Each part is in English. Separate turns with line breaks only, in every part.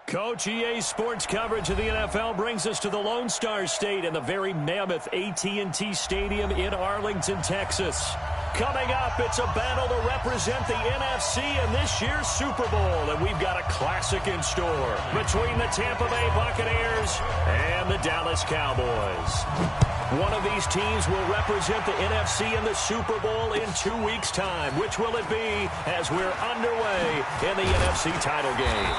Coach, EA Sports coverage of the NFL brings us to the Lone Star State and the very mammoth AT&T Stadium in Arlington, Texas. Coming up, it's a battle to represent the NFC in this year's Super Bowl, and we've got a classic in store between the Tampa Bay Buccaneers and the Dallas Cowboys. One of these teams will represent the NFC in the Super Bowl in 2 weeks' time. Which will it be as we're underway in the NFC title game?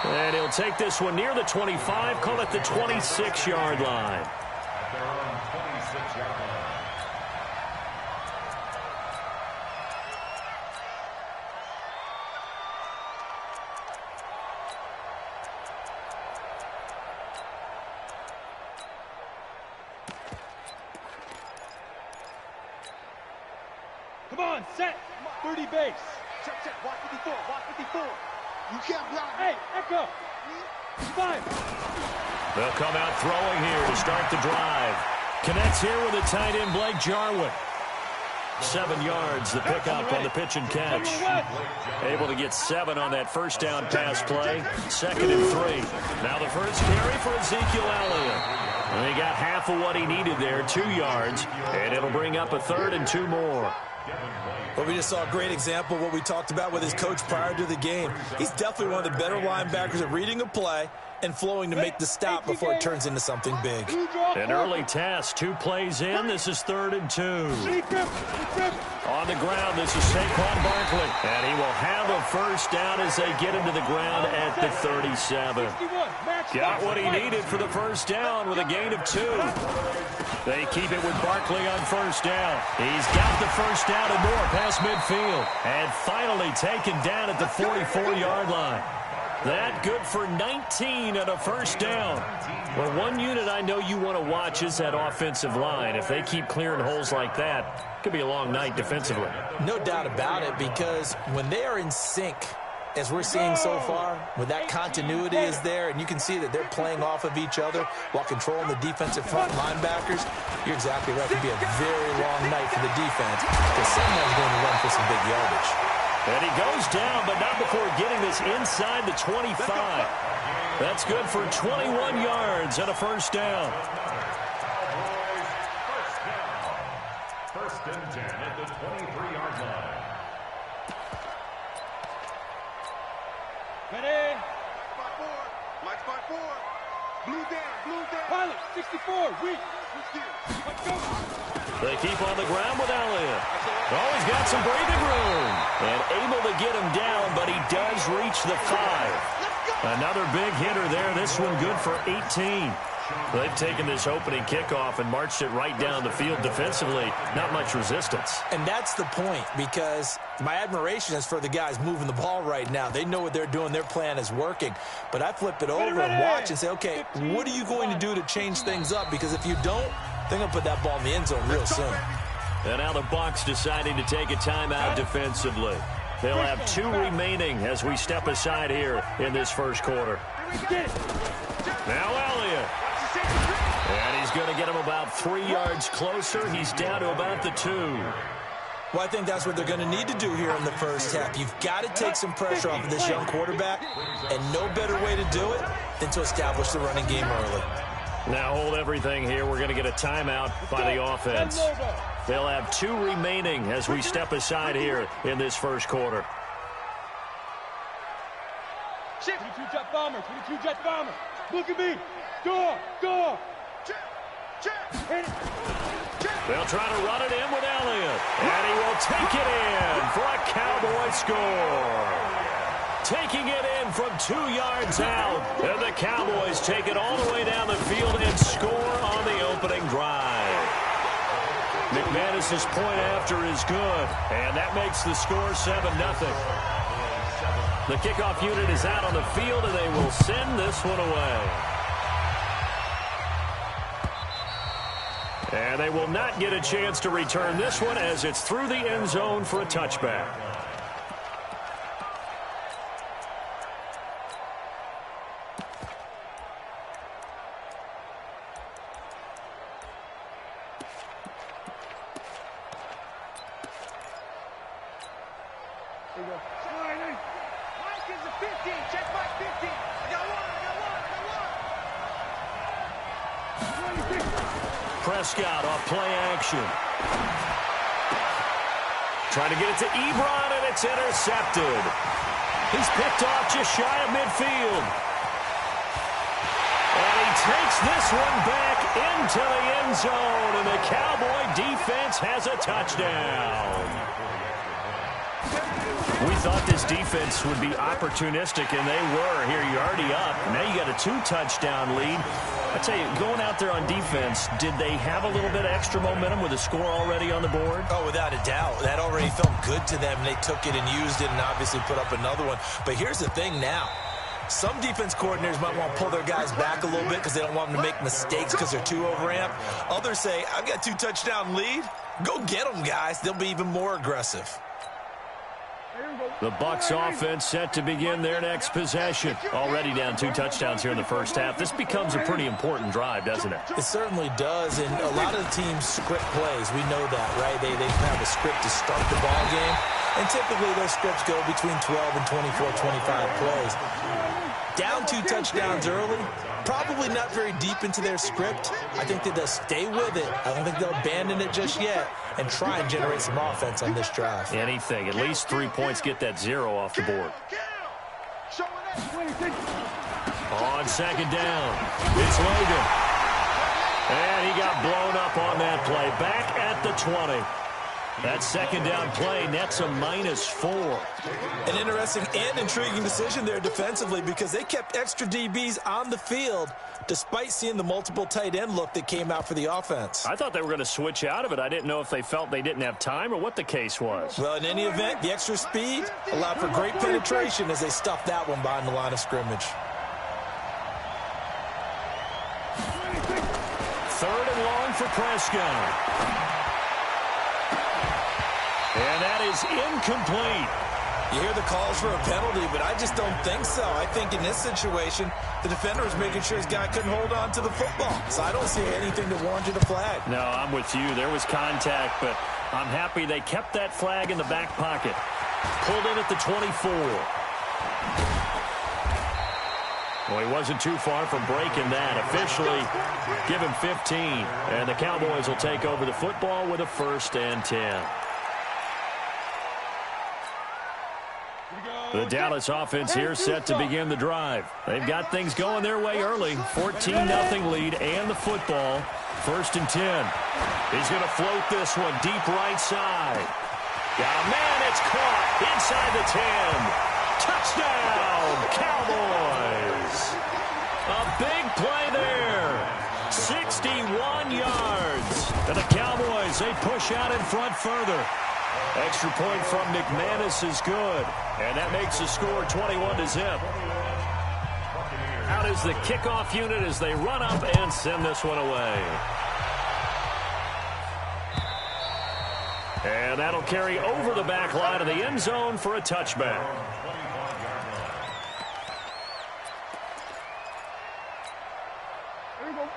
And he'll take this one near the 25, call it the 26-yard line.
They're on 26-yard line.
Come on, set. 30 base. Check. Watch 54. Watch 54. You can't block. Hey, echo. 5.
They'll come out throwing here to start the drive. Connects here with a tight end, Blake Jarwin. 7 yards, the pickup on the pitch and catch. Able to get 7 on that first down pass play. 2nd and 3. Now the first carry for Ezekiel Elliott. And he got half of what he needed there, 2 yards. And it'll bring up a 3rd and 2 more.
Well, we just saw a great example of what we talked about with his coach prior to the game. He's definitely one of the better linebackers at reading a play and flowing to make the stop before it turns into something big.
An early test, 2 plays in. This is 3rd and 2. On the ground, this is Saquon Barkley. And he will have a first down as they get him to the ground at the 37. Got what he needed for the first down with a gain of 2. They keep it with Barkley on first down. He's got the first down and more past midfield. And finally taken down at the 44-yard line. That good for 19 and a first down. Well, one unit I know you want to watch is that offensive line. If they keep clearing holes like that, it could be a long night defensively.
No doubt about it, because when they are in sync, as we're seeing so far, when that continuity is there and you can see that they're playing off of each other while controlling the defensive front linebackers, you're exactly right. It could be a very long night for the defense because someone's going to run for some big yardage.
And he goes down, but not before getting this inside the 25. That's good for 21 yards and a first down.
First and 10 at the 23-yard line.
Ready? Spot 4. Like spot 4. Blue down. Pilot, 64. Weak. Let's go.
They keep on the ground with Elliott. Oh, he's got some breathing room. And able to get him down, but he does reach the 5. Another big hitter there. This one good for 18. They've taken this opening kickoff and marched it right down the field defensively. Not much resistance.
And that's the point, because my admiration is for the guys moving the ball right now. They know what they're doing. Their plan is working. But I flip it over and watch and say, okay, what are you going to do to change things up? Because if you don't, they're going to put that ball in the end zone real soon.
And now the Bucs deciding to take a timeout defensively. They'll have 2 remaining as we step aside here in this first quarter. Now Elliott. And he's going to get him about 3 yards closer. He's down to about the 2.
Well, I think that's what they're going to need to do here in the first half. You've got to take some pressure off of this young quarterback, and no better way to do it than to establish the running game early.
Now hold everything here. We're going to get a timeout by the offense. They'll have 2 remaining as we step aside here in this first quarter.
22 jet bomber. Look at me. Door.
They'll try to run it in with Elliott. And he will take it in for a Cowboy score. Taking it in from 2 yards out. And the Cowboys take it all the way down the field and score on the opening drive. McManus's point after is good. And that makes the score 7-0. The kickoff unit is out on the field, and they will send this one away. And they will not get a chance to return this one as it's through the end zone for a touchback.
Mike is a 15. Check Mike 15. I got one.
Prescott off play action. Trying to get it to Ebron, and it's intercepted. He's picked off just shy of midfield. And he takes this one back into the end zone, and the Cowboy defense has a touchdown. We thought this defense would be opportunistic, and they were. Here, you're already up. Now you got a 2-touchdown lead. I tell you, going out there on defense, did they have a little bit of extra momentum with a score already on the board?
Oh, without a doubt. That already felt good to them. They took it and used it and obviously put up another one. But here's the thing now. Some defense coordinators might want to pull their guys back a little bit because they don't want them to make mistakes because they're too overamped. Others say, I've got a 2-touchdown lead. Go get them, guys. They'll be even more aggressive.
The Bucs offense set to begin their next possession. Already down 2 touchdowns here in the first half. This becomes a pretty important drive, doesn't it?
It certainly does, and a lot of the teams script plays. We know that, right? They have a script to start the ball game, and typically those scripts go between 12 and 24, 25 plays. Down 2 touchdowns early, probably not very deep into their script. I think that they'll stay with it. I don't think they'll abandon it just yet and try and generate some offense on this drive.
Anything. At least 3 points, get that 0 off the board. On second down, it's Logan. And he got blown up on that play. Back at the 20. That second down play nets a -4.
An interesting and intriguing decision there defensively because they kept extra DBs on the field despite seeing the multiple tight end look that came out for the offense.
I thought they were going to switch out of it. I didn't know if they felt they didn't have time or what the case was.
Well, in any event, the extra speed allowed for great penetration as they stuffed that one behind the line of scrimmage.
3rd and long for Prescott. And that is incomplete.
You hear the calls for a penalty, but I just don't think so. I think in this situation, the defender was making sure his guy couldn't hold on to the football. So I don't see anything to warrant a flag.
No, I'm with you. There was contact, but I'm happy they kept that flag in the back pocket. Pulled in at the 24. Well, he wasn't too far from breaking that. Officially, give him 15. And the Cowboys will take over the football with a 1st and 10. The Dallas offense here set to begin the drive. They've got things going their way early. 14-0 lead and the football. 1st and 10. He's going to float this one deep right side. Got a man. It's caught inside the 10. Touchdown, Cowboys. A big play there. 61 yards. And the Cowboys, they push out in front further. Extra point from McManus is good. And that makes the score 21-0. Out is the kickoff unit as they run up and send this one away. And that'll carry over the back line of the end zone for a touchback.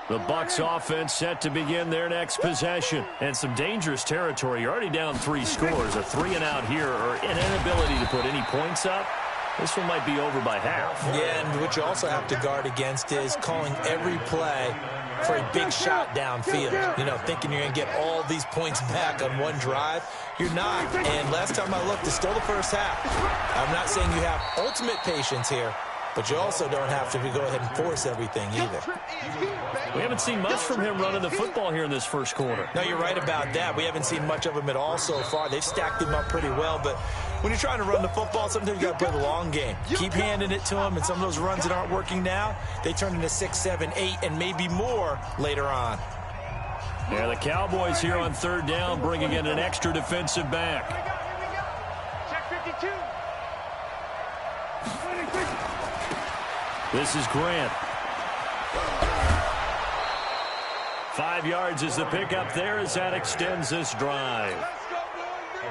The Bucs offense set to begin their next possession. And some dangerous territory. You're already down 3 scores. A 3-and-out here or an inability to put any points up. This one might be over by half.
Yeah, and what you also have to guard against is calling every play for a big shot downfield. You know, thinking you're going to get all these points back on one drive. You're not. And last time I looked, it's still the first half. I'm not saying you have ultimate patience here, but you also don't have to go ahead and force everything either.
We haven't seen much from him running the football here in this first quarter.
No, you're right about that. We haven't seen much of him at all so far. They've stacked him up pretty well, but when you're trying to run the football, sometimes you got to play the long game. Keep handing it to him, and some of those runs that aren't working now, they turn into 6, 7, 8, and maybe more later on.
Yeah, the Cowboys here on 3rd down, bringing in an extra defensive back.
Check 52.
This is Grant. 5 yards is the pickup there as that extends this drive.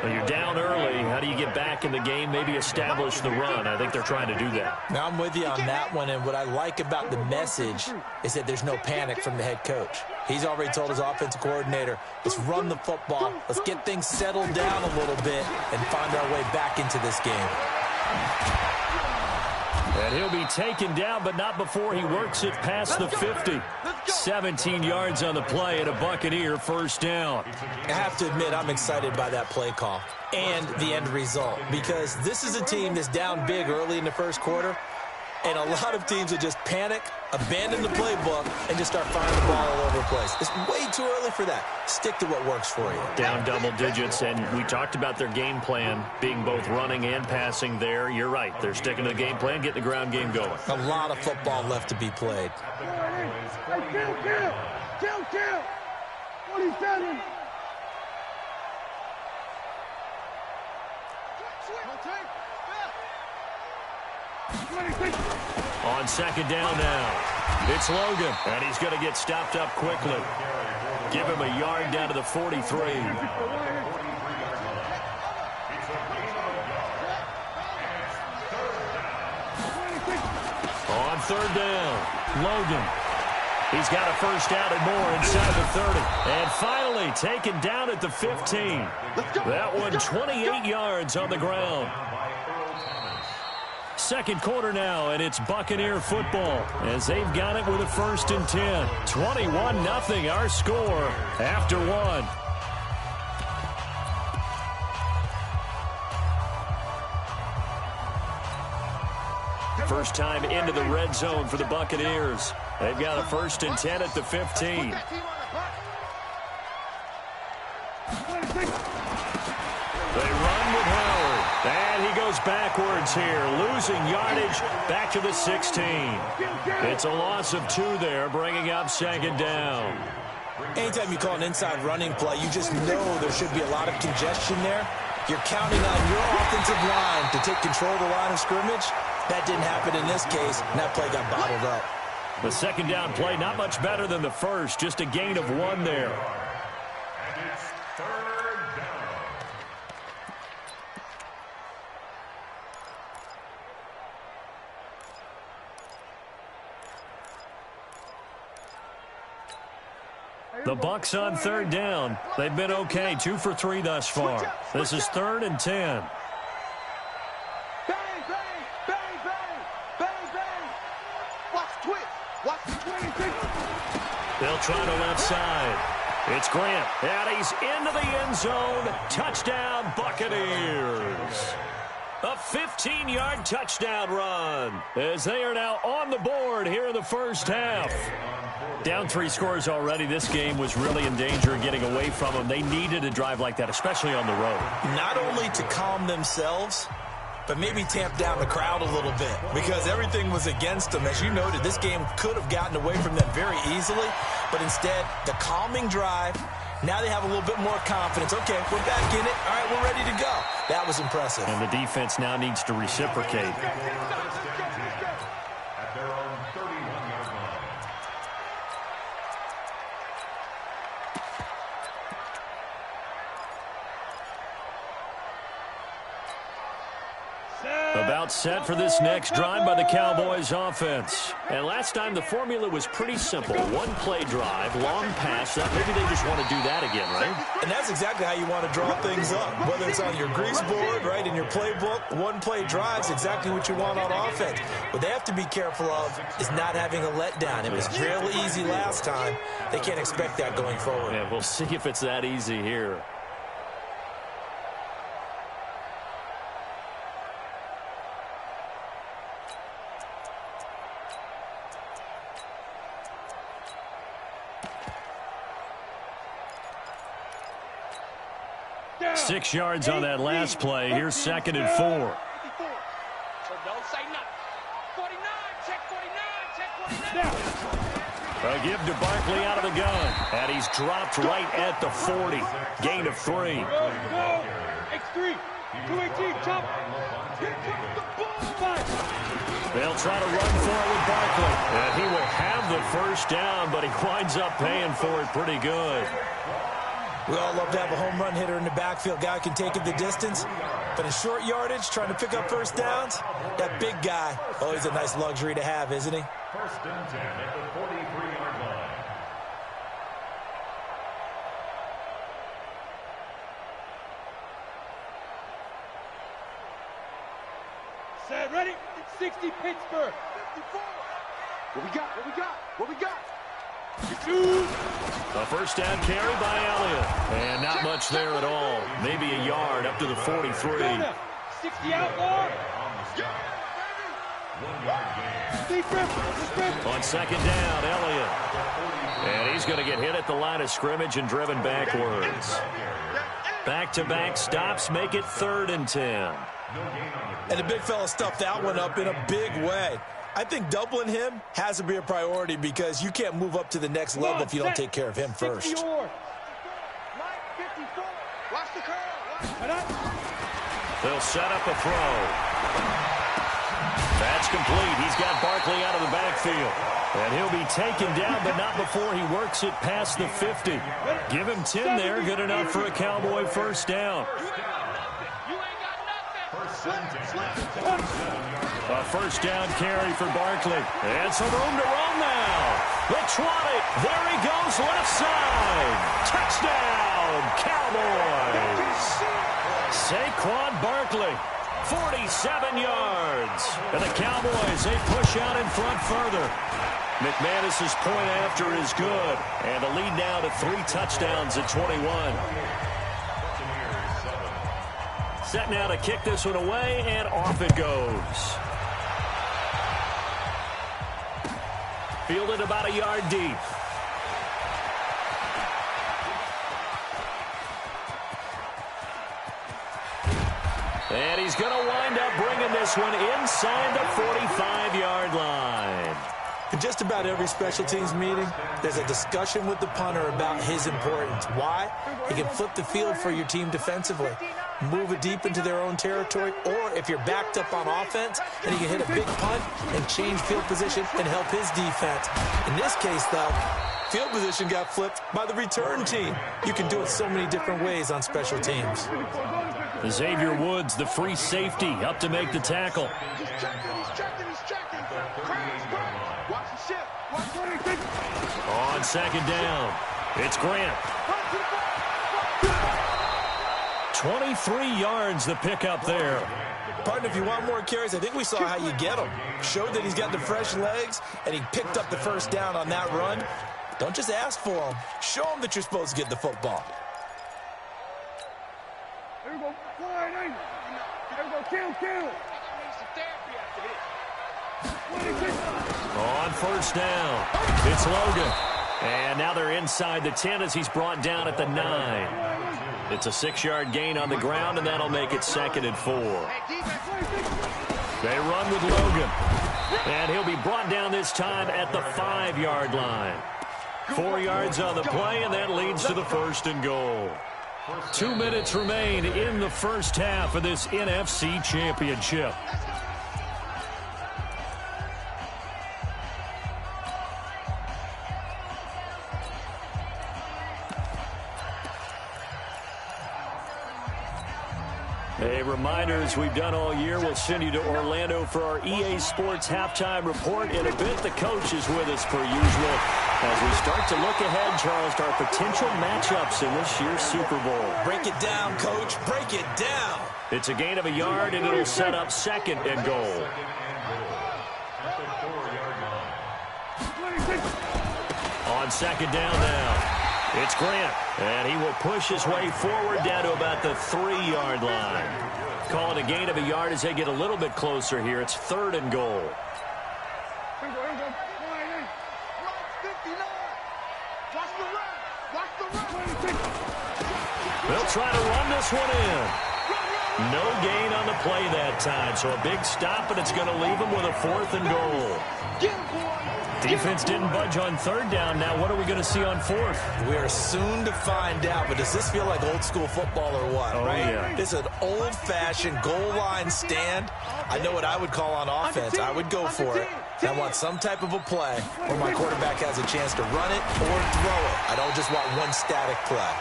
Well, you're down early. How do you get back in the game, maybe establish the run? I think they're trying to do that.
Now, I'm with you on that one, and what I like about the message is that there's no panic from the head coach. He's already told his offensive coordinator, let's run the football, let's get things settled down a little bit and find our way back into this game.
And he'll be taken down, but not before he works it past the 50. 17 yards on the play and a Buccaneer first down.
I have to admit, I'm excited by that play call and the end result, because this is a team that's down big early in the first quarter, and a lot of teams will just panic, abandon the playbook, and just start firing the ball all over the place. It's way too early for that. Stick to what works for you.
Down double digits, and we talked about their game plan being both running and passing there. You're right. They're sticking to the game plan, getting the ground game going.
A lot of football left to be played.
Hey, kill! 47!
On second down now, it's Logan, and he's going to get stopped up quickly. Give him a yard down to the 43. On third down, Logan. He's got a first down and more inside the 30. And finally taken down at the 15. That one 28 yards on the ground. Second quarter now, and it's Buccaneer football as they've got it with a first and 10. 21-0 our score after one. First time into the red zone for the Buccaneers. They've got a first and 10 at the 15. They run with Howard, and he goes backwards here, losing yardage back to the 16. It's a loss of 2 there, bringing up second down.
Anytime you call an inside running play, you just know there should be a lot of congestion there. You're counting on your offensive line to take control of the line of scrimmage. That didn't happen in this case, and that play got bottled up.
The second down play not much better than the first, just a gain of 1 there.
And it's third down.
The Bucs on third down. They've been okay, 2 for 3 thus far. This is 3rd and 10. They'll try to left side. It's Grant, and he's into the end zone. Touchdown, Buccaneers. A 15-yard touchdown run as they are now on the board here in the first half. Down 3 scores already. This game was really in danger of getting away from them. They needed a drive like that, especially on the road.
Not only to calm themselves, but maybe tamp down the crowd a little bit because everything was against them. As you noted, this game could have gotten away from them very easily, but instead, the calming drive, now they have a little bit more confidence. Okay, we're back in it. All right, we're ready to go. That was impressive.
And the defense now needs to reciprocate.
At their own 31-yard line.
About set for this next drive by the Cowboys offense. And last time the formula was pretty simple. 1-play drive, long pass. Maybe they just want to do that again, right?
And that's exactly how you want to draw things up. Whether it's on your grease board, right, in your playbook, 1-play drive's exactly what you want on offense. What they have to be careful of is not having a letdown. It was real easy last time. They can't expect that going forward.
Yeah, we'll see if it's that easy here.
Down.
6 yards on that last play. Here's 2nd and 4.
So don't say nothing. 49, check 49, check 49.
A give to Barkley out of the gun. And he's dropped right at the 40. Gain of 3.
Go. X3. 218, chop. Here comes the ball.
They'll try to run for it with Barkley. And he will have the first down, but he winds up paying for it pretty good.
We all love to have a home run hitter in the backfield. Guy can take it the distance. But in short yardage, trying to pick up first downs, that big guy, always a nice luxury to have, isn't he?
First and 10 at the 43-yard line.
Set, ready? 60 Pittsburgh. 54. What we got? What we got? What we got?
A first down carry by Elliott. And not much there at all. Maybe a yard up to the 43.
60 outlaw.
On second down, Elliott. And he's going to get hit at the line of scrimmage and driven backwards. Back-to-back stops make it 3rd and 10.
And the big fella stuffed that one up in a big way. I think doubling him has to be a priority because you can't move up to the next level if you don't take care of him first.
They'll set up a throw. That's complete. He's got Barkley out of the backfield. And he'll be taken down, but not before he works it past the 50. Give him 10 there. Good enough for a Cowboy first down. A first down carry for Barkley. And some room to roam now. The 20. There he goes, left side. Touchdown, Cowboys. Saquon Barkley, 47 yards. And the Cowboys, they push out in front further. McManus's point after is good. And the lead now to 3 touchdowns at 21. Set now to kick this one away, and off it goes. Fielded about a yard deep. And he's going to wind up bringing this one inside the 45-yard line.
In just about every special teams meeting, there's a discussion with the punter about his importance. Why? He can flip the field for your team defensively, move it deep into their own territory, or if you're backed up on offense, then he can hit a big punt and change field position and help his defense. In this case, though, field position got flipped by the return team. You can do it so many different ways on special teams.
Xavier Woods, the free safety, up to make the tackle.
He's checking. Watch the ship.
On second down, it's Grant. 23 yards the pickup there.
Partner, if you want more carries, I think we saw how you get them. Showed that he's got the fresh legs, and he picked up the first down on that run. Don't just ask for them. Show them that you're supposed to get the football.
There we go. There we go. Kill.
On first down, it's Logan. And now they're inside the 10 as he's brought down at the 9. It's a 6-yard gain on the ground, and that'll make it 2nd and 4. They run with Logan. And he'll be brought down this time at the 5-yard line. 4 yards on the play, and that leads to the 1st and goal. 2 minutes remain in the first half of this NFC Championship. A reminder, as we've done all year, we'll send you to Orlando for our EA Sports halftime report. In a bit, the coach is with us per usual as we start to look ahead, Charles, to our potential matchups in this year's Super Bowl.
Break it down, Coach. Break it down.
It's a gain of a yard, and it'll set up 2nd and goal. On second down now. It's Grant, and he will push his way forward down to about the 3-yard line. Call it a gain of a yard as they get a little bit closer here. It's 3rd and goal. They'll try to run this one in. No gain on the play that time, so a big stop, and it's going to leave them with a 4th and goal. Defense didn't budge on 3rd down. Now what are we going to see on 4th?
We are soon to find out, but does this feel like old school football or what?
Oh,
right?
Yeah.
This is an old-fashioned goal line stand. I know what I would call on offense. I would go for it. I want some type of a play where my quarterback has a chance to run it or throw it. I don't just want one static play.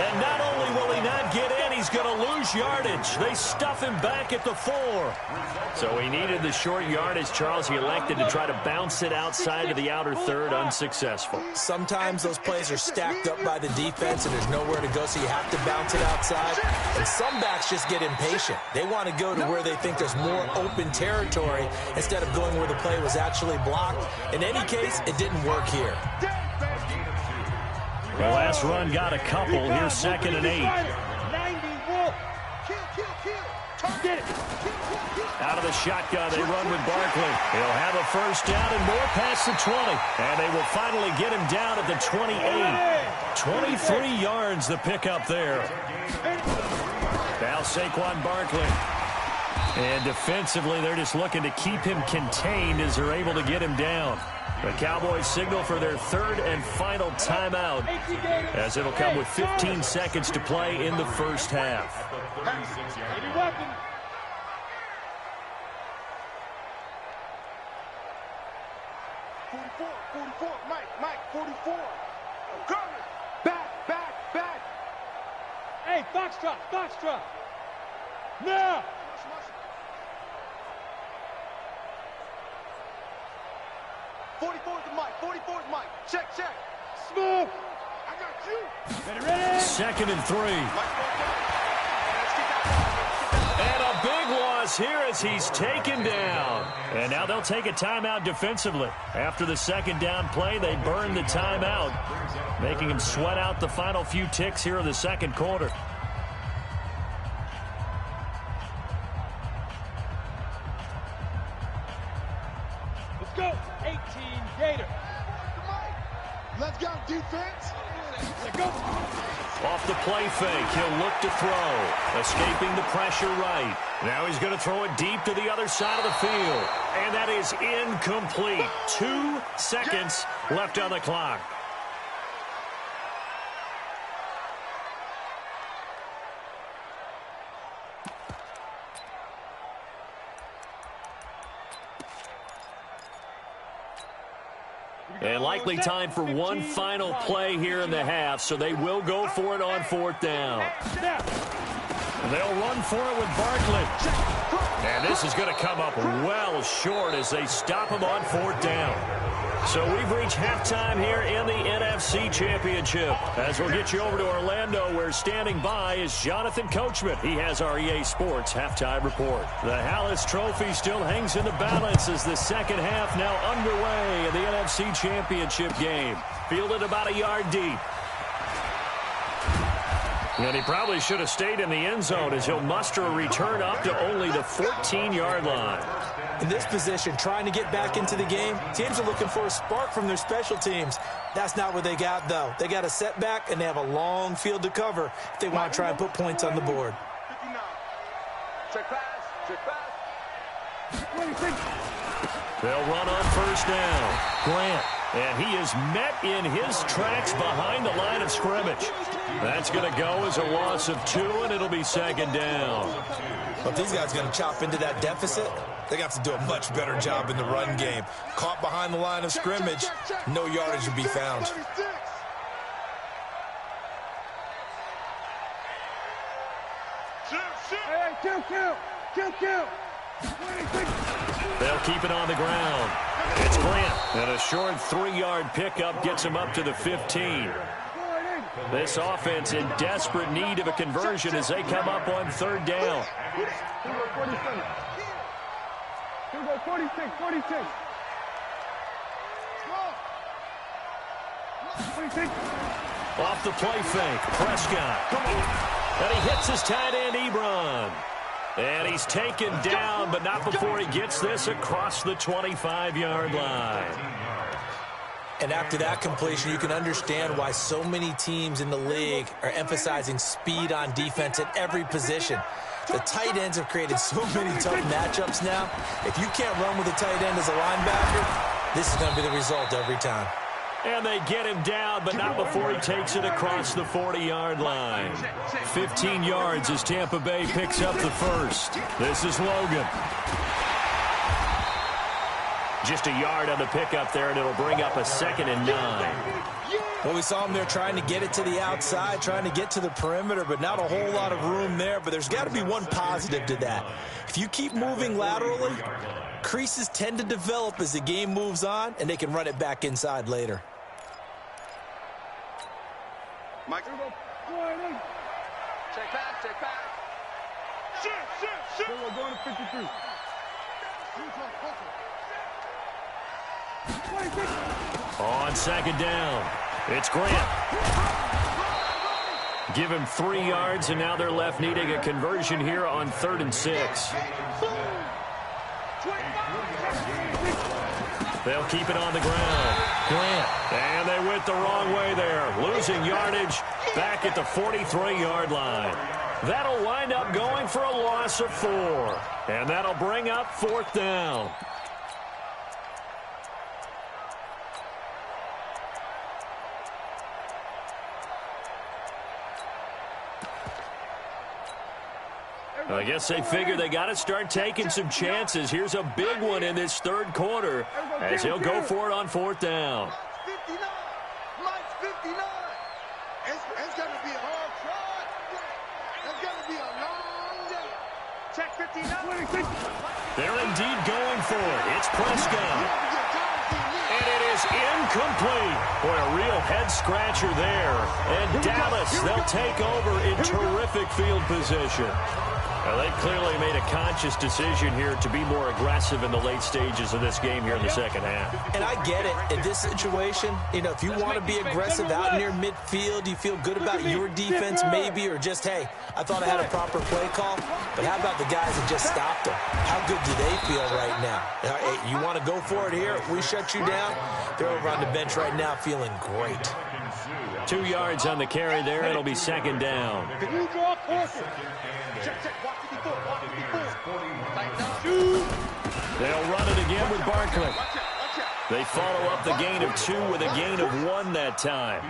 And not only will he not get in, he's going to lose yardage. They stuff him back at the 4. So he needed the short yardage, Charles. He elected to try to bounce it outside of the outer third, unsuccessful.
Sometimes those plays are stacked up by the defense and there's nowhere to go, so you have to bounce it outside. And some backs just get impatient. They want to go to where they think there's more open territory instead of going where the play was actually blocked. In any case, it didn't work here.
The last run got a couple. Here's 2nd and 8. Out of the shotgun, they run with Barkley. He'll have a first down and more past the 20. And they will finally get him down at the 28. 23 yards the pickup there. Now Saquon Barkley. And defensively, they're just looking to keep him contained as they're able to get him down. The Cowboys signal for their 3rd and final timeout, as it'll come with 15 seconds to play in the first half.
44, Mike, 44. I'm coming. Back. Hey, Foxtrot. Now. 44 is Mike. Check. Smooth. I got you. Ready?
2nd and 3. And a big loss here as he's taken down. And now they'll take a timeout defensively. After the 2nd down play, they burn the timeout, making him sweat out the final few ticks here in the 2nd quarter.
Let's go. 18 Gator. Let's go, defense. Let's go.
Off the play fake, he'll look to throw. Escaping the pressure right. Now he's going to throw it deep to the other side of the field. And that is incomplete. 2 seconds left on the clock. And likely time for one final play here in the half, so they will go for it on 4th down. They'll run for it with Barkley. And this is going to come up well short as they stop him on 4th down. So we've reached halftime here in the NFC Championship. As we'll get you over to Orlando, where standing by is Jonathan Coachman. He has our EA Sports halftime report. The Hallis Trophy still hangs in the balance as the 2nd half now underway in the NFC Championship game. Fielded about a yard deep. And he probably should have stayed in the end zone as he'll muster a return up to only the 14-yard line.
In this position, trying to get back into the game, teams are looking for a spark from their special teams. That's not what they got, though. They got a setback, and they have a long field to cover if they want to try and put points on the board.
Check pass.
They'll run on 1st down. Grant. And he is met in his tracks behind the line of scrimmage. That's going to go as a loss of 2, and it'll be 2nd down.
But if these guys are going to chop into that deficit, they got to do a much better job in the run game. Caught behind the line of scrimmage, no yardage to be found.
Hey, kill.
They'll keep it on the ground. It's Grant. And a short 3-yard pickup gets him up to the 15. This offense in desperate need of a conversion as they come up on 3rd down.
46.
Off the play fake, Prescott. And he hits his tight end, Ebron. And he's taken down, but not before he gets this across the 25-yard line.
And after that completion, you can understand why so many teams in the league are emphasizing speed on defense at every position. The tight ends have created so many tough matchups now. If you can't run with a tight end as a linebacker, this is going to be the result every time.
And they get him down, but not before he takes it across the 40-yard line. 15 yards as Tampa Bay picks up the first. This is Logan. Just a yard on the pickup there, and it'll bring up a 2nd and 9.
Well, we saw him there trying to get it to the outside, trying to get to the perimeter, but not a whole lot of room there. But there's got to be one positive to that. If you keep moving laterally, creases tend to develop as the game moves on, and they can run it back inside later.
Mike. Check back, check back. Shoot. We're going to 53.
On second down, it's Grant. Give him 3 yards, and now they're left needing a conversion here on 3rd and 6. They'll keep it on the ground. Grant. And they went the wrong way there, losing yardage back at the 43-yard line. That'll wind up going for a loss of 4. And that'll bring up 4th down. I guess they figure they got to start taking some chances. Here's a big one in this 3rd quarter as he'll go for it on 4th down.
59. Mike's 59. It's going to be a hard try. It's going to be a long day. Check 59.
They're indeed going for it. It's Prescott. And it is incomplete. Boy, a real head-scratcher there. And Dallas, they'll take over in terrific field position. Well, they clearly made a conscious decision here to be more aggressive in the late stages of this game here in the second half.
And I get it. In this situation, you know, if you want to be aggressive out near midfield, you feel good about your defense maybe, or just, hey, I thought I had a proper play call. But how about the guys that just stopped them? How good do they feel right now? Hey, you want to go for it here? We shut you down? They're over on the bench right now feeling great.
2 yards on the carry there. It'll be 2nd down. They'll run it again with Barkley. They follow up the gain of 2 with a gain of 1 that time.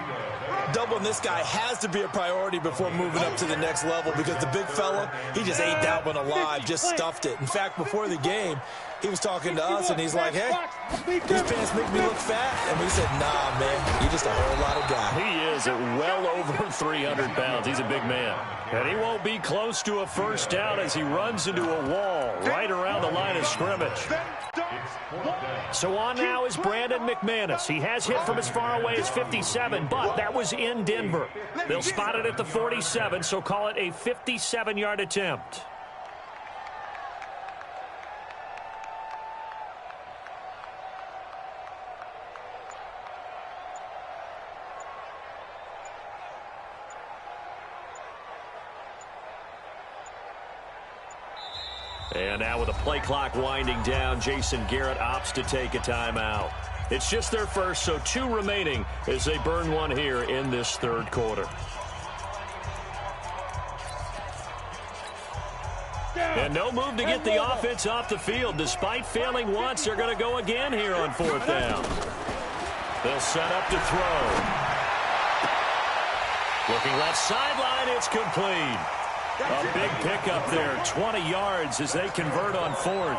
Doubling this guy has to be a priority before moving up to the next level, because the big fella, he just ate that one alive, just stuffed it. In fact, before the game, he was talking to us, and he's like, hey, these pants make me look fat. And we said, nah, man, you're just a whole lot of guy.
He is at well over 300 pounds. He's a big man. And he won't be close to a first down as he runs into a wall right around the line of scrimmage. So on now is Brandon McManus. He has hit from as far away as 57, but that was in Denver. They'll spot it at the 47, so call it a 57-yard attempt. And now with the play clock winding down, Jason Garrett opts to take a timeout. It's just their first, so 2 remaining as they burn one here in this 3rd quarter. And no move to get the offense off the field. Despite failing once, they're going to go again here on 4th down. They'll set up to throw. Looking left sideline, it's complete. A big pickup there, 20 yards as they convert on 4th.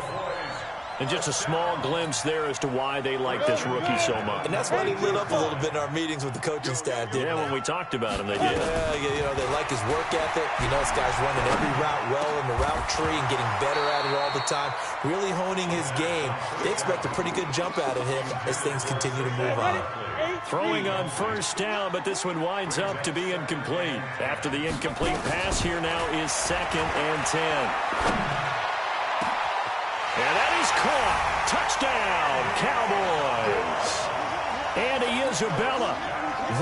And just a small glimpse there as to why they like this rookie so much.
And that's why they lit up a little bit in our meetings with the coaching staff, didn't they?
When we talked about him, they did.
Yeah, you know, they like his work ethic. You know, this guy's running every route well in the route tree and getting better at it all the time, really honing his game. They expect a pretty good jump out of him as things continue to move on.
Throwing on first down, but this one winds up to be incomplete. After the incomplete pass, here now is 2nd and 10. And that is caught. Touchdown, Cowboys. Andy Isabella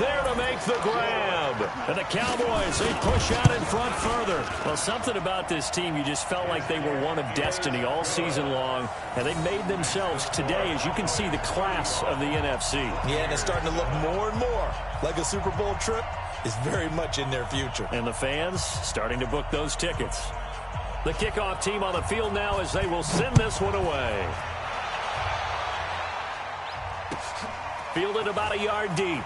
there to make the grab. And the Cowboys, they push out in front further. Well, something about this team, you just felt like they were one of destiny all season long. And they made themselves today, as you can see, the class of the NFC.
Yeah, and it's starting to look more and more like a Super Bowl trip is very much in their future.
And the fans starting to book those tickets. The kickoff team on the field now as they will send this one away. Fielded about a yard deep.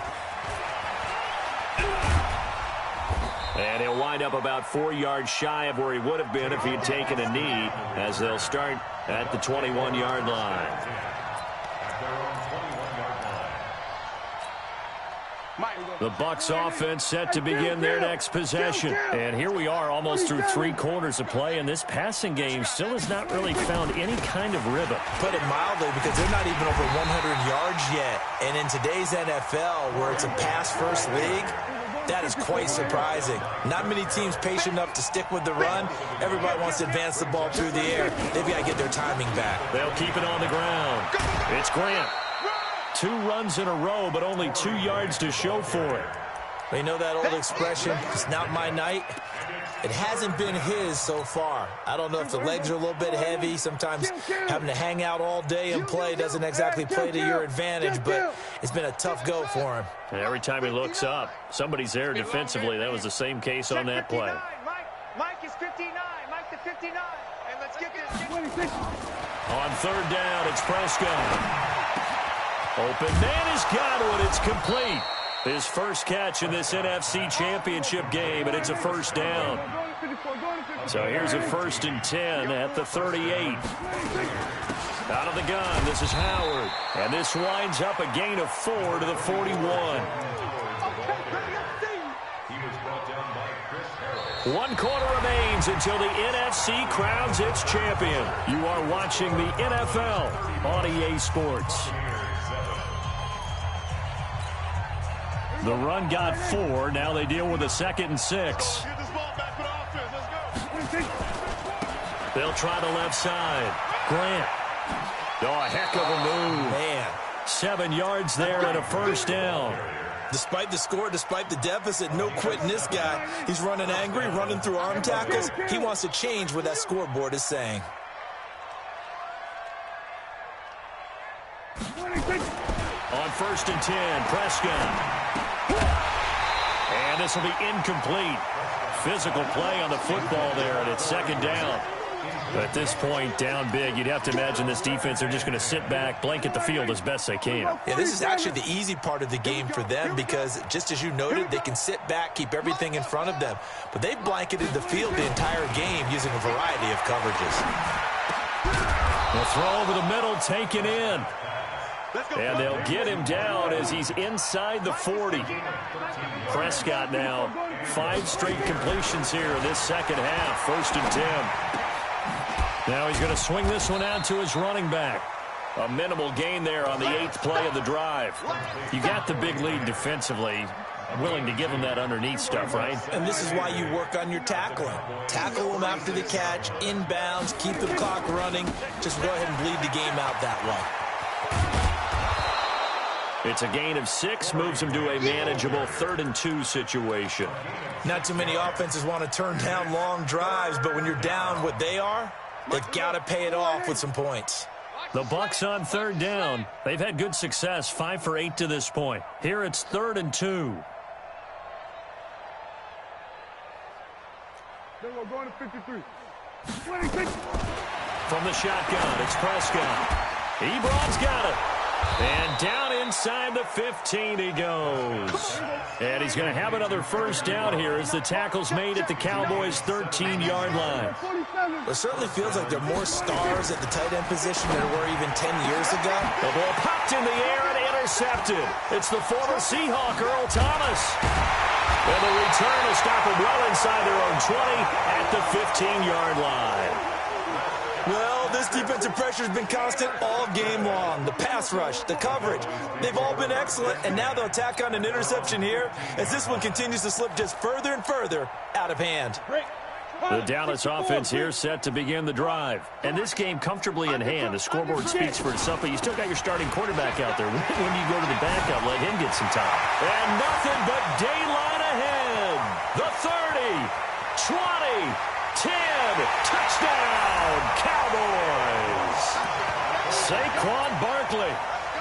And he'll wind up about 4 yards shy of where he would have been if he had taken a knee, as they'll start at the 21-yard line. The Bucs offense set to begin their next possession. And here we are almost through 3 quarters of play, and this passing game still has not really found any kind of rhythm.
Put it mildly, because they're not even over 100 yards yet. And in today's NFL, where it's a pass-first league, that is quite surprising. Not many teams patient enough to stick with the run. Everybody wants to advance the ball through the air. They've got to get their timing back.
They'll keep it on the ground. It's Grant. 2 runs in a row, but only 2 yards to show for it.
You know that old expression, it's not my night? It hasn't been his so far. I don't know if the legs are a little bit heavy. Sometimes having to hang out all day and play doesn't exactly play to your advantage, but it's been a tough go for him.
And every time he looks up, somebody's there defensively. That was the same case on that play.
Mike is 59. Mike the 59. And let's get this.
On 3rd down, it's Prescott. Open man has got it. It's complete. His first catch in this NFC Championship game, and it's a 1st down. So here's a 1st and 10 at the 38. Out of the gun, this is Howard. And this winds up a gain of 4 to the 41. 1 quarter remains until the NFC crowns its champion. You are watching the NFL on EA Sports. The run got 4. Now they deal with a 2nd and 6. They'll try the left side. Grant. Oh, a heck of a move.
Man.
7 yards there and a 1st down.
Despite the score, despite the deficit, no quitting this guy. He's running angry, running through arm tackles. He wants to change what that scoreboard is saying.
On 1st and 10, Prescott. And this will be incomplete. Physical play on the football there, and it's 2nd down. But at this point, down big, you'd have to imagine this defense, they're just going to sit back, blanket the field as best they can.
Yeah, this is actually the easy part of the game for them because, just as you noted, they can sit back, keep everything in front of them. But they've blanketed the field the entire game using a variety of coverages.
The throw over the middle, taken in. And they'll get him down as he's inside the 40. Prescott now, 5 straight completions here in this 2nd half. 1st and 10. Now he's going to swing this one out to his running back. A minimal gain there on the 8th play of the drive. You got the big lead defensively. Willing to give him that underneath stuff, right?
And this is why you work on your tackling. Tackle them after the catch, inbounds, keep the clock running. Just go ahead and bleed the game out that way.
It's a gain of 6, moves him to a manageable 3rd and 2 situation.
Not too many offenses want to turn down long drives, but when you're down what they are, they've got to pay it off with some points.
The Bucs on 3rd down. They've had good success, 5 for 8 to this point. Here it's 3rd and 2.
Then we're going to 53.
From the shotgun, it's Prescott. Ebron's got it. And down inside the 15 he goes. And he's going to have another 1st down here as the tackle's made at the Cowboys' 13-yard line.
It certainly feels like there are more stars at the tight end position than there were even 10 years ago.
The ball popped in the air and intercepted. It's the former Seahawk, Earl Thomas. And the return is stopped well inside their own 20 at the 15-yard line.
Well, this defensive pressure has been constant all game long. The pass rush, the coverage, they've all been excellent, and now they'll tack on an interception here as this one continues to slip just further and further out of hand.
The Dallas offense here set to begin the drive. And this game comfortably in hand. The scoreboard speaks for itself, but you still got your starting quarterback out there. When you go to the backup, let him get some time. And nothing but daylight ahead. The 30, 20, 10, touchdown, Cowboys. Saquon Barkley,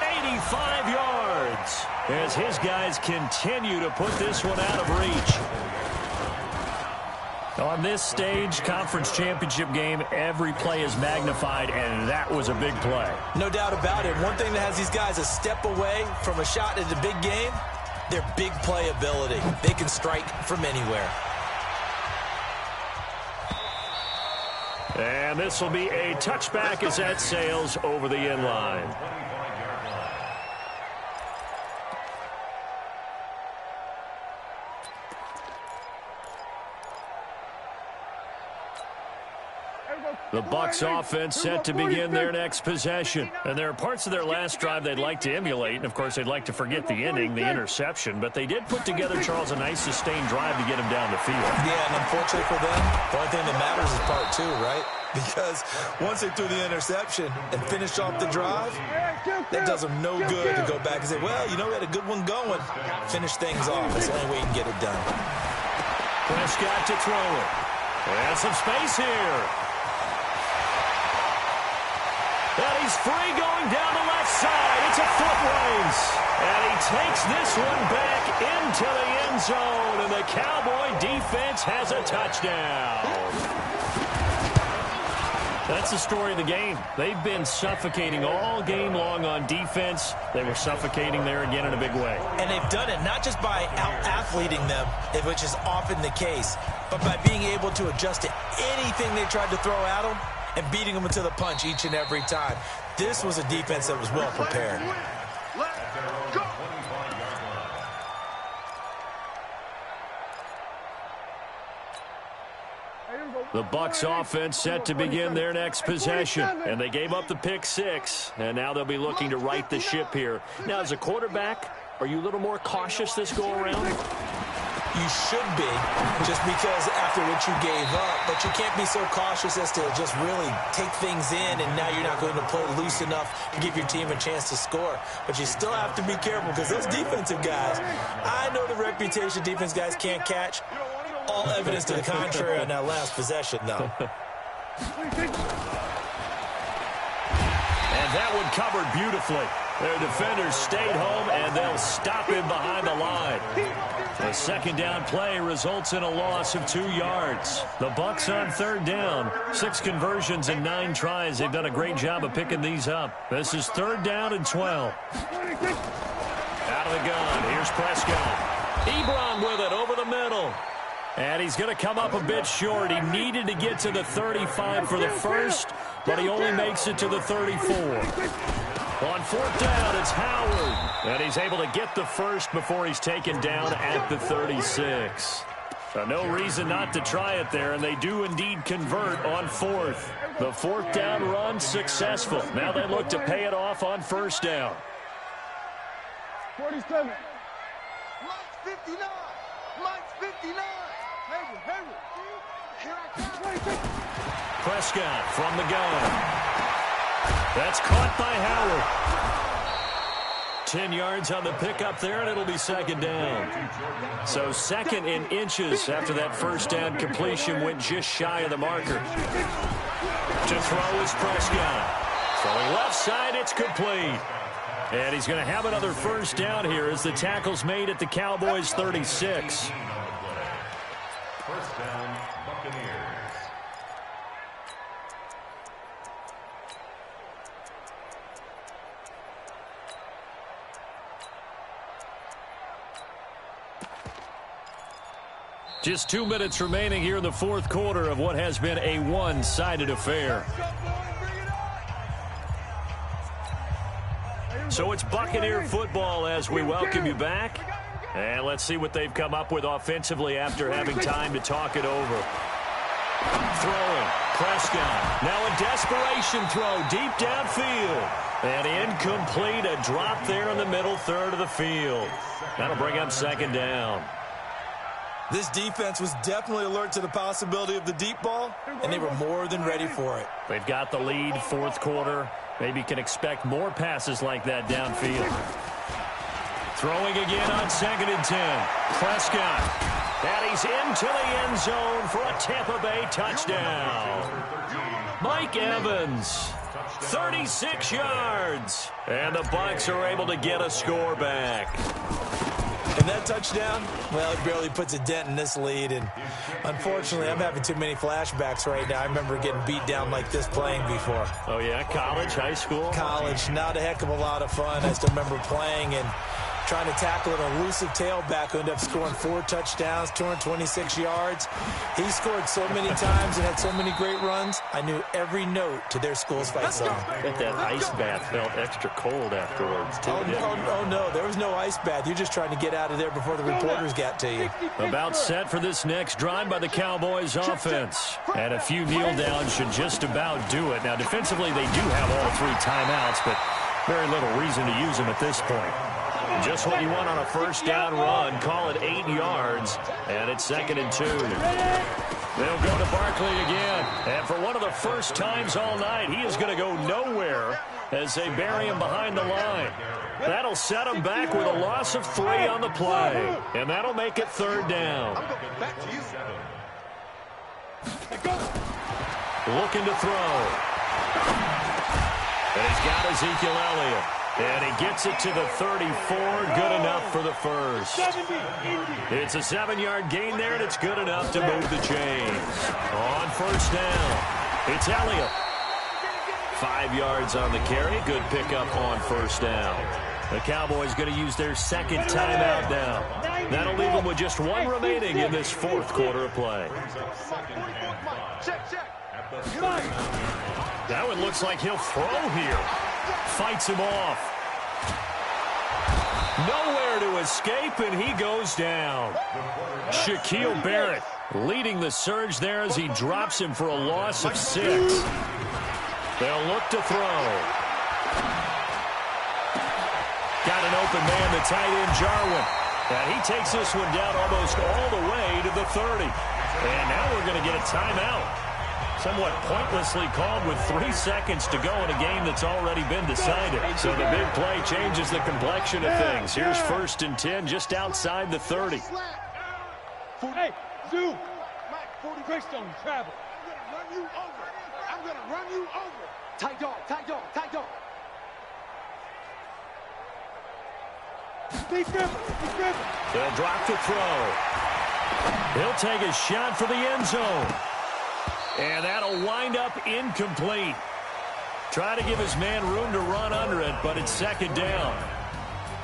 85 yards, as his guys continue to put this one out of reach. On this stage, conference championship game, every play is magnified, and that was a big play.
No doubt about it. One thing that has these guys a step away from a shot at the big game, their big play ability. They can strike from anywhere.
And this will be a touchback as that sails over the end line. The Bucs offense set to begin their next possession. And there are parts of their last drive they'd like to emulate. And, of course, they'd like to forget the inning, the interception. But they did put together, Charles, a nice sustained drive to get him down the field.
Yeah, and unfortunately for them, the only thing that matters is part two, right? Because once they threw the interception and finished off the drive, that does them no good to go back and say, well, you know, we had a good one going. Finish things off. That's the only way you can get it done.
Prescott to throw it. And some space here. And he's free going down the left side. It's a foot race. And he takes this one back into the end zone. And the Cowboy defense has a touchdown. That's the story of the game. They've been suffocating all game long on defense. They were suffocating there again in a big way.
And they've done it not just by out-athleting them, which is often the case, but by being able to adjust to anything they tried to throw at them and beating them to the punch each and every time. This was a defense that was well prepared.
Let's go.
The Bucs offense set to begin their next possession. And they gave up the pick six. And now they'll be looking to right the ship here. Now, as a quarterback, are you a little more cautious this go-around?
You should be, just because after what you gave up. But you can't be so cautious as to just really take things in, and now you're not going to play loose enough to give your team a chance to score. But you still have to be careful, because those defensive guys, I know the reputation defense guys can't catch. All evidence to the contrary on that last possession, though.
And that one covered beautifully. Their defenders stayed home, and they'll stop him behind the line. The second down play results in a loss of 2 yards. The Bucs on third down. 6 conversions and 9 tries. They've done a great job of picking these up. This is third down and 12. Out of the gun. Here's Prescott. Ebron with it over the middle. And he's going to come up a bit short. He needed to get to the 35 for the first, but he only makes it to the 34. On fourth down, it's Howard. And he's able to get the first before he's taken down at the 36. So no reason not to try it there, and they do indeed convert on fourth. The fourth down run successful. Now they look to pay it off on first down.
47. Mike's 59. Mike's 59.
Prescott from the gun. That's caught by Howard. 10 yards on the pickup there, and it'll be second down. So second in inches after that first down completion went just shy of the marker. To throw is Prescott. Throwing left side, it's complete. And he's going to have another first down here as the tackle's made at the Cowboys' 36.
First down, Buccaneers.
Just 2 minutes remaining here in the fourth quarter of what has been a one-sided affair. So it's Buccaneer football as we welcome you back. And let's see what they've come up with offensively after having time to talk it over. Throwing. Prescott. Now a desperation throw deep downfield. And incomplete. A drop there in the middle third of the field. That'll bring up second down.
This defense was definitely alert to the possibility of the deep ball, and they were more than ready for it.
They've got the lead fourth quarter. Maybe can expect more passes like that downfield. Throwing again on second and 10. Prescott. And he's into the end zone for a Tampa Bay touchdown. Mike Evans. 36 yards. And the Bucs are able to get a score back.
And that touchdown, well, it barely puts a dent in this lead. And unfortunately, I'm having too many flashbacks right now. I remember getting beat down like this playing before.
Oh, yeah? College, high school?
College, not a heck of a lot of fun. I still remember playing, and trying to tackle an elusive tailback who ended up scoring 4 touchdowns, 226 yards. He scored so many times and had so many great runs. I knew every note to their school's fight song.
Bet that ice bath felt extra cold afterwards, too.
Oh, no, there was no ice bath. You're just trying to get out of there before the reporters got to you.
About set for this next drive by the Cowboys offense. And a few kneel downs should just about do it. Now, defensively, they do have all 3 timeouts, but very little reason to use them at this point. Just what you want on a first down run. Call it 8 yards, and it's 2nd and 2. They'll go to Barkley again. And for one of the first times all night, he is going to go nowhere as they bury him behind the line. That'll set him back with a loss of 3 on the play. And that'll make it 3rd down. Looking to throw. And he's got Ezekiel Elliott. And he gets it to the 34. Good enough for the first. It's a 7-yard gain there, and it's good enough to move the chains. On first down, it's Elliott. 5 yards on the carry. Good pickup on first down. The Cowboys going to use their 2nd timeout now. That'll leave them with just 1 remaining in this 4th quarter of play. That one looks like he'll throw here. Fights him off. Nowhere to escape, and he goes down. Shaquille Barrett leading the surge there as he drops him for a loss of 6. They'll look to throw. Got an open man, the tight end, Jarwin. And he takes this one down almost all the way to the 30. And now we're going to get a timeout. Somewhat pointlessly called with 3 seconds to go in a game that's already been decided. So the big play changes the complexion of things. Here's 1st and 10 just outside the 30.
Hey, Zoo. Greystone, travel. I'm going to run you over. Tight dog, tight dog, tight dog.
They'll drop the throw. He'll take a shot for the end zone. And that'll wind up incomplete. Try to give his man room to run under it, but it's 2nd down.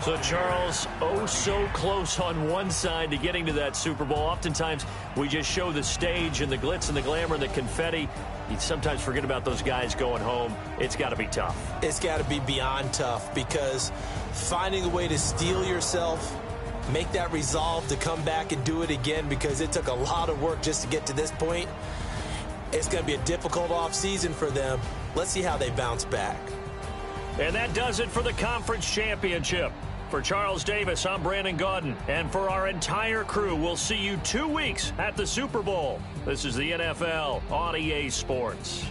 So, Charles, oh so close on one side to getting to that Super Bowl. Oftentimes, we just show the stage and the glitz and the glamour and the confetti. You sometimes forget about those guys going home. It's got to be tough.
It's got to be beyond tough, because finding a way to steel yourself, make that resolve to come back and do it again, because it took a lot of work just to get to this point. It's going to be a difficult offseason for them. Let's see how they bounce back.
And that does it for the conference championship. For Charles Davis, I'm Brandon Gaudin. And for our entire crew, we'll see you 2 weeks at the Super Bowl. This is the NFL on EA Sports.